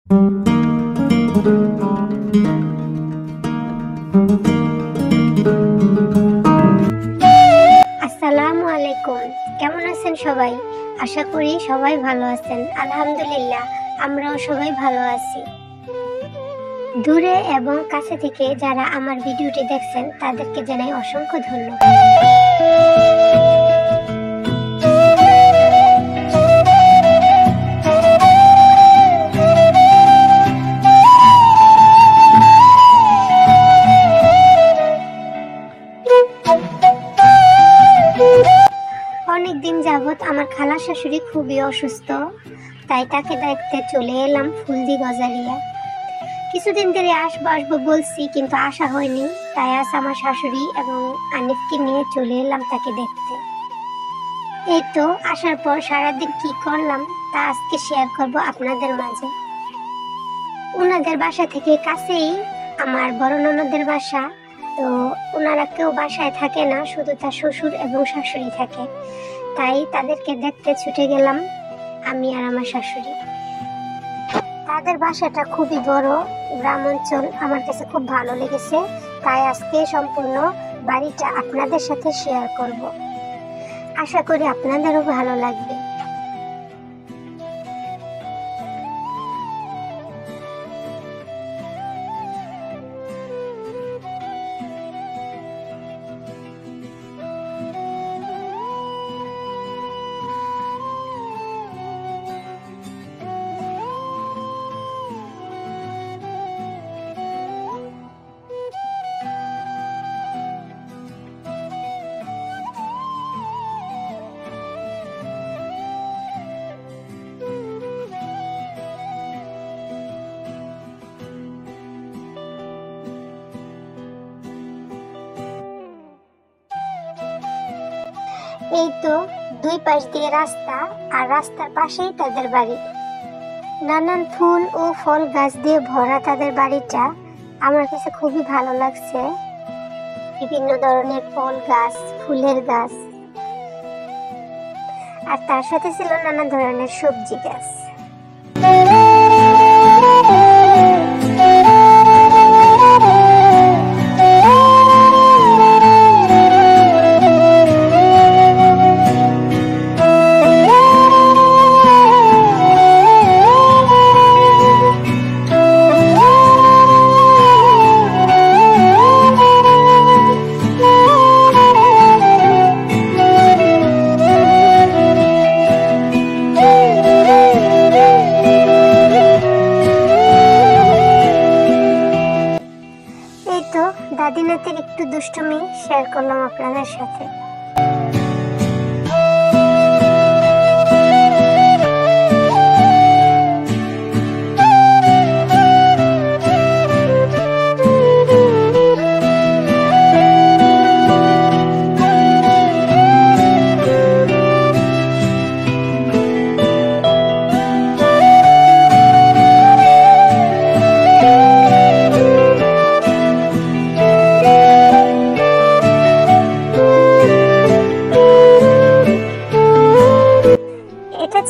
আসসালামু আলাইকুম, কেমন আছেন সবাই? আশা করি সবাই ভালো আছেন। আলহামদুলিল্লাহ, আমরাও সবাই ভালো আছি। দূরে এবং কাছে থেকে যারা আমার ভিডিওটি দেখছেন তাদেরকে জানাই অসংখ্য ধন্যবাদ। অনেকদিন যাবত আমার খালা শাশুড়ি খুবই অসুস্থ, তাই তাকে দেখতে চলে এলাম ফুলদি গজারিয়া। কিছুদিন ধরে আসবো বলছি, কিন্তু আসা হয়নি। তাই আজ আমার শাশুড়ি এবং আনিফকে নিয়ে চলে এলাম তাকে দেখতে। এই তো আসার পর সারাদিন কি করলাম তা আজকে শেয়ার করব আপনাদের মাঝে। ওনাদের বাসা থেকে কাছেই আমার বড় ননদের বাসা, তো ওনারা কেউ বাসায় থাকে না, শুধু তার শ্বশুর এবং শাশুড়ি থাকে। তাই তাদেরকে দেখতে ছুটে গেলাম আমি আর আমার শাশুড়ি। তাদের বাসাটা খুবই বড়, গ্রাম অঞ্চল, আমার কাছে খুব ভালো লেগেছে। তাই আজকে সম্পূর্ণ বাড়িটা আপনাদের সাথে শেয়ার করব। আশা করি আপনাদেরও ভালো লাগবে। এই তো দুই পাশ দিয়ে রাস্তা, আর রাস্তার পাশেই তাদের বাড়ি। নানান ফুল ও ফল গাছ দিয়ে ভরা তাদের বাড়িটা। আমার কাছে খুবই ভালো লাগছে। বিভিন্ন ধরনের ফল গাছ, ফুলের গাছ, আর তার সাথে ছিল নানা ধরনের সবজি গাছ। দাদি নাতির একটু দুষ্টুমি শেয়ার করলাম আপনাদের সাথে।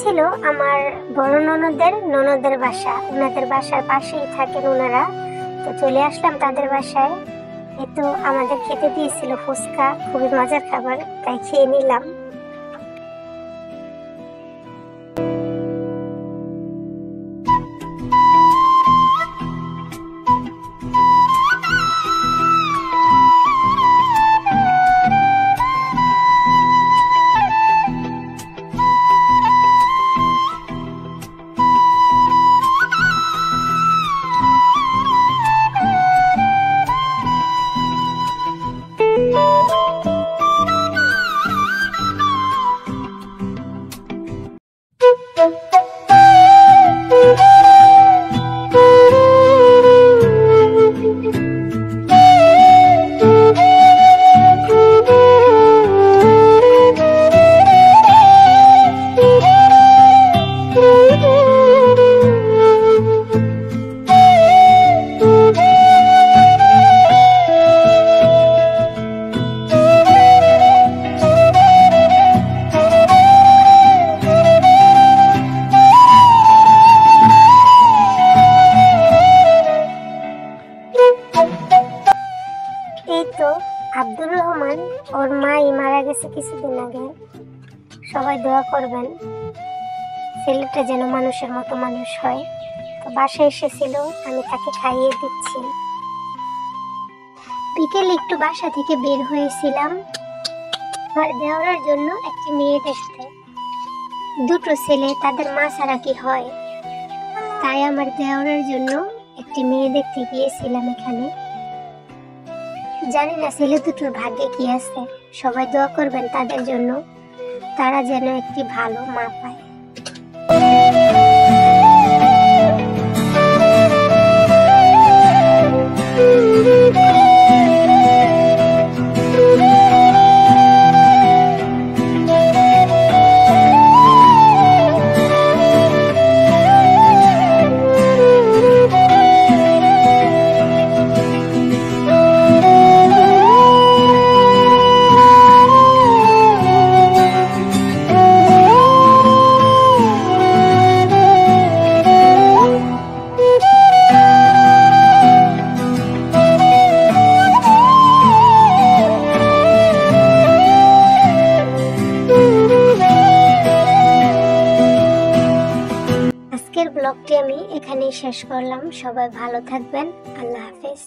ছিল আমার বড় ননদের বাসা। ওনাদের বাসার পাশেই থাকেন ওনারা। তো চলে আসলাম তাদের বাসায়। এই তো আমাদের খেতে দিয়েছিল ফুচকা, খুবই মজার খাবার, তাই খেয়ে নিলাম। গেছে কিছুদিন আগে। সবাই দোয়া করবেন ছেলেটা যেন মানুষের মতো মানুষ হয়। তো বাসায় এসেছিল, আমি তাকে খাইয়ে দিচ্ছি। বিকেলে একটু বাসা থেকে বের হয়েছিলাম আমার দেওয়ার জন্য একটি মেয়ে দেখতে। দুটো ছেলে, তাদের মা ছাড়া কি হয়, তাই আমার দেওয়ার জন্য একটি মেয়ে দেখতে গিয়েছিলাম এখানে। জানি না ছেলে দুটোর ভাগ্যে কি আছে, সবাই দোয়া করবেন তাদের জন্য, তারা যেন একটি ভালো মা পায়। আজকের ব্লগটি আমি এখানেই শেষ করলাম। সবাই ভালো থাকবেন। আল্লাহ হাফেজ।